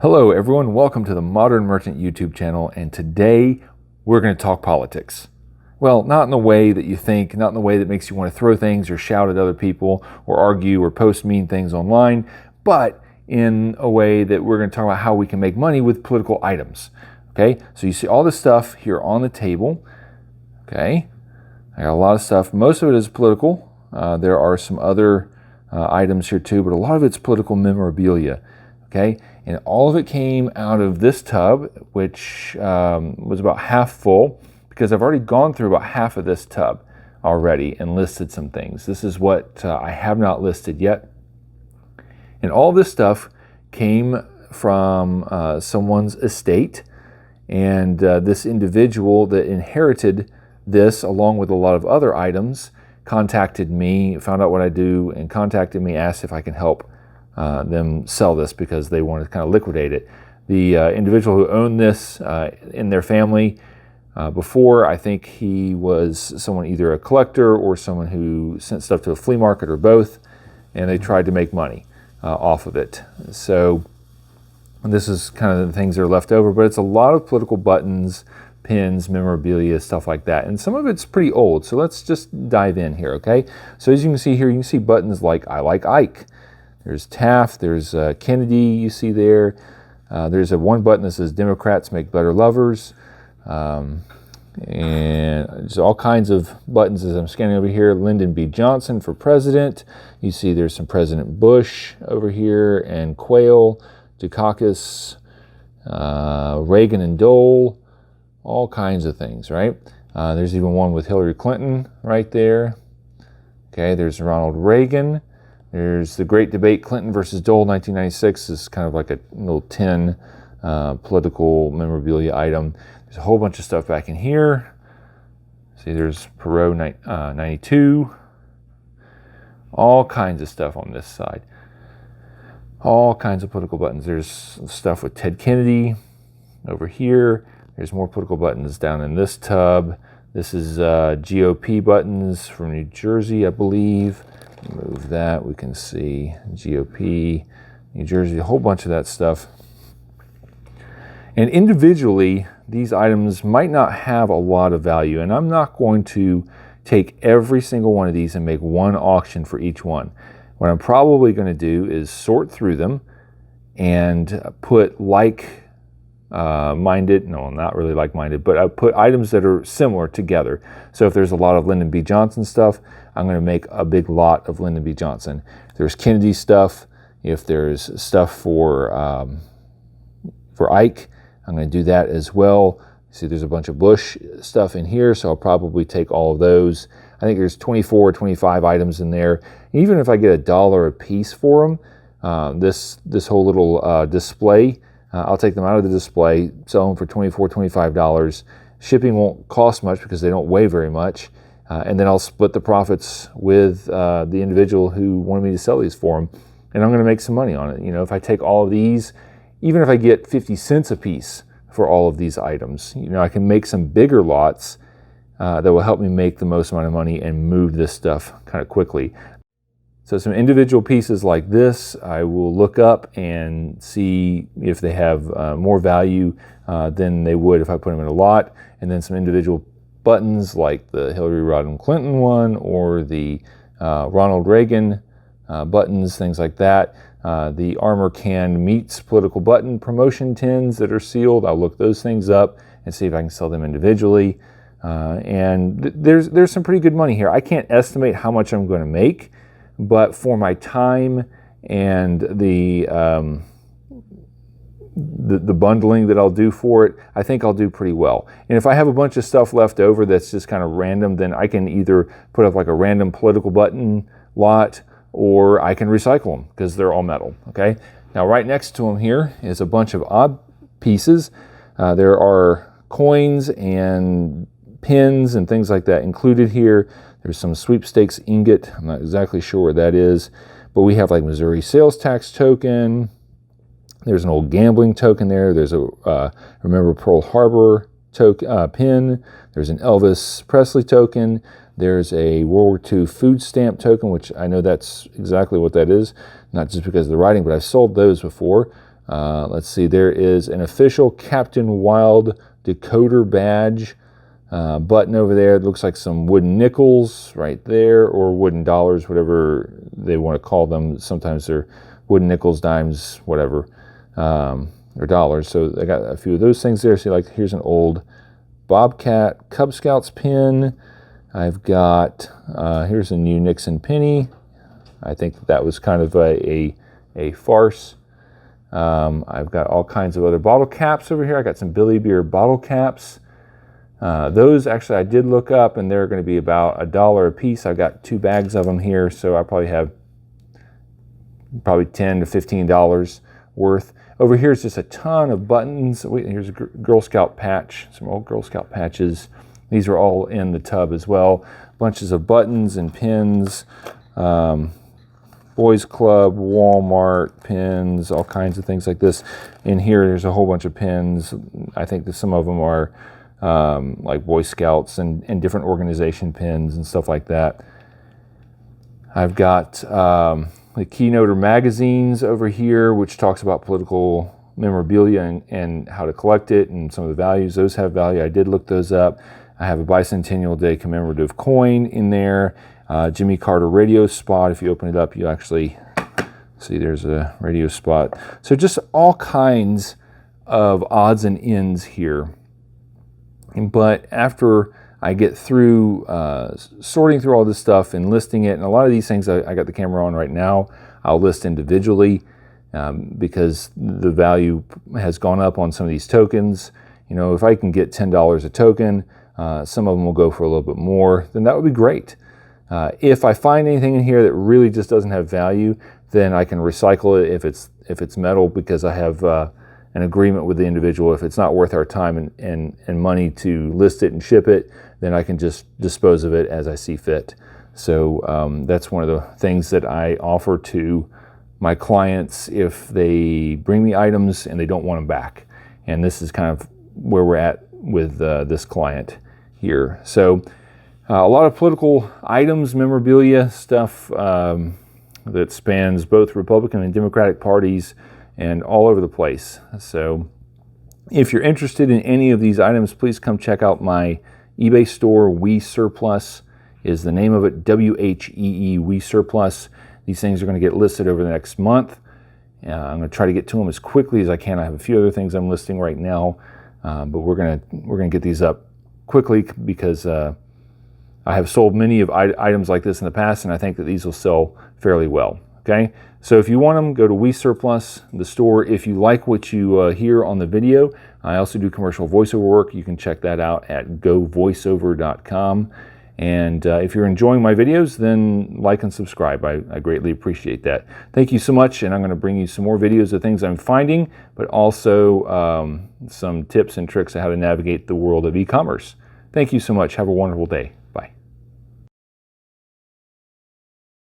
Hello everyone, welcome to the Modern Merchant YouTube channel, and today we're going to talk politics. Well, not in the way that you think, not in the way that makes you want to throw things or shout at other people or argue or post mean things online, but in a way that we're going to talk about how we can make money with political items. Okay, so you see all this stuff here on the table. Okay, I got a lot of stuff. Most of it is political. There are some other items here too, but a lot of it's political memorabilia. Okay, and all of it came out of this tub, which was about half full, because I've already gone through about half of this tub already and listed some things. This is what I have not listed yet. And all this stuff came from someone's estate, and this individual that inherited this along with a lot of other items contacted me, found out what I do, and contacted me, asked if I can help them sell this because they wanted to kind of liquidate it. The individual who owned this in their family before, I think he was someone, either a collector or someone who sent stuff to a flea market or both, and they tried to make money off of it. So this is kind of the things that are left over, but it's a lot of political buttons, pins, memorabilia, stuff like that. And some of it's pretty old, so let's just dive in here, okay? So as you can see here, you can see buttons like I like Ike. There's Taft, there's Kennedy you see there. There's one button that says Democrats make better lovers. And there's all kinds of buttons as I'm scanning over here. Lyndon B. Johnson for president. You see there's some President Bush over here, and Quayle, Dukakis, Reagan and Dole, all kinds of things, right? There's even one with Hillary Clinton right there. Okay, there's Ronald Reagan. There's the Great Debate, Clinton versus Dole, 1996. This is kind of like a little tin political memorabilia item. There's a whole bunch of stuff back in here. See, there's Perot 92. All kinds of stuff on this side. All kinds of political buttons. There's stuff with Ted Kennedy over here. There's more political buttons down in this tub. This is GOP buttons from New Jersey, I believe. Move that, we can see GOP, New Jersey, a whole bunch of that stuff. And individually, these items might not have a lot of value, and I'm not going to take every single one of these and make one auction for each one. What I'm probably going to do is sort through them and put like-minded, no, not really like-minded, but I put items that are similar together. So if there's a lot of Lyndon B. Johnson stuff, I'm going to make a big lot of Lyndon B. Johnson. If there's Kennedy stuff, if there's stuff for Ike, I'm going to do that as well. See, there's a bunch of Bush stuff in here, so I'll probably take all of those. I think there's 24 or 25 items in there. Even if I get $1 a piece for them, this whole little display, I'll take them out of the display, sell them for $24, $25. Shipping won't cost much because they don't weigh very much. And then I'll split the profits with the individual who wanted me to sell these for them. And I'm going to make some money on it. You know, if I take all of these, even if I get 50 cents a piece for all of these items, you know, I can make some bigger lots that will help me make the most amount of money and move this stuff kind of quickly. So some individual pieces like this, I will look up and see if they have more value than they would if I put them in a lot. And then some individual buttons like the Hillary Rodham Clinton one or the Ronald Reagan buttons, things like that. The Armor Canned Meats political button promotion tins that are sealed, I'll look those things up and see if I can sell them individually. And there's some pretty good money here. I can't estimate how much I'm going to make, but for my time and the bundling that I'll do for it, I think I'll do pretty well. And if I have a bunch of stuff left over that's just kind of random, then I can either put up like a random political button lot, or I can recycle them because they're all metal, okay? Now right next to them here is a bunch of odd pieces. There are coins and pins and things like that included here. There's some sweepstakes ingot. I'm not exactly sure where that is, but we have like Missouri sales tax token. There's an old gambling token there. There's a Remember Pearl Harbor pin. There's an Elvis Presley token. There's a World War II food stamp token, which I know that's exactly what that is, not just because of the writing, but I've sold those before. Let's see, there is an official Captain Wild decoder badge button over there. It looks like some wooden nickels right there, or wooden dollars, whatever they want to call them. Sometimes they're wooden nickels, dimes, whatever, or dollars. So I got a few of those things there. See, like here's an old Bobcat Cub Scouts pin. I've got, here's a new Nixon penny. I think that was kind of a farce. I've got all kinds of other bottle caps over here. I got some Billy Beer bottle caps. Those actually I did look up, and they're going to be about $1 a piece. I've got 2 bags of them here, so I probably have $10 to $15 worth. Over here is just a ton of buttons. Wait, here's a Girl Scout patch, some old Girl Scout patches. These are all in the tub as well. Bunches of buttons and pins. Boys Club, Walmart pins, all kinds of things like this. In here, there's a whole bunch of pins. I think that some of them are like Boy Scouts and different organization pins and stuff like that. I've got the Keynoter magazines over here, which talks about political memorabilia and how to collect it and some of the values. Those have value. I did look those up. I have a Bicentennial Day commemorative coin in there. Jimmy Carter radio spot. If you open it up, you actually see there's a radio spot. So just all kinds of odds and ends here. But after I get through sorting through all this stuff and listing it, and a lot of these things I got the camera on right now, I'll list individually because the value has gone up on some of these tokens. You know, if I can get $10 a token, some of them will go for a little bit more, then that would be great. If I find anything in here that really just doesn't have value, then I can recycle it if it's metal, because I have an agreement with the individual. If it's not worth our time and money to list it and ship it, then I can just dispose of it as I see fit. So that's one of the things that I offer to my clients if they bring me items and they don't want them back. And this is kind of where we're at with this client here. So a lot of political items, memorabilia stuff that spans both Republican and Democratic parties and all over the place. So if you're interested in any of these items, please come check out my eBay store. We Surplus is the name of it, WHEE, We Surplus. These things are going to get listed over the next month. I'm going to try to get to them as quickly as I can. I have a few other things I'm listing right now, but we're going to get these up quickly because I have sold many of items like this in the past, and I think that these will sell fairly well. Okay, so if you want them, go to We Surplus, the store. If you like what you hear on the video, I also do commercial voiceover work. You can check that out at govoiceover.com. And if you're enjoying my videos, then like and subscribe. I greatly appreciate that. Thank you so much, and I'm going to bring you some more videos of things I'm finding, but also some tips and tricks on how to navigate the world of e-commerce. Thank you so much. Have a wonderful day.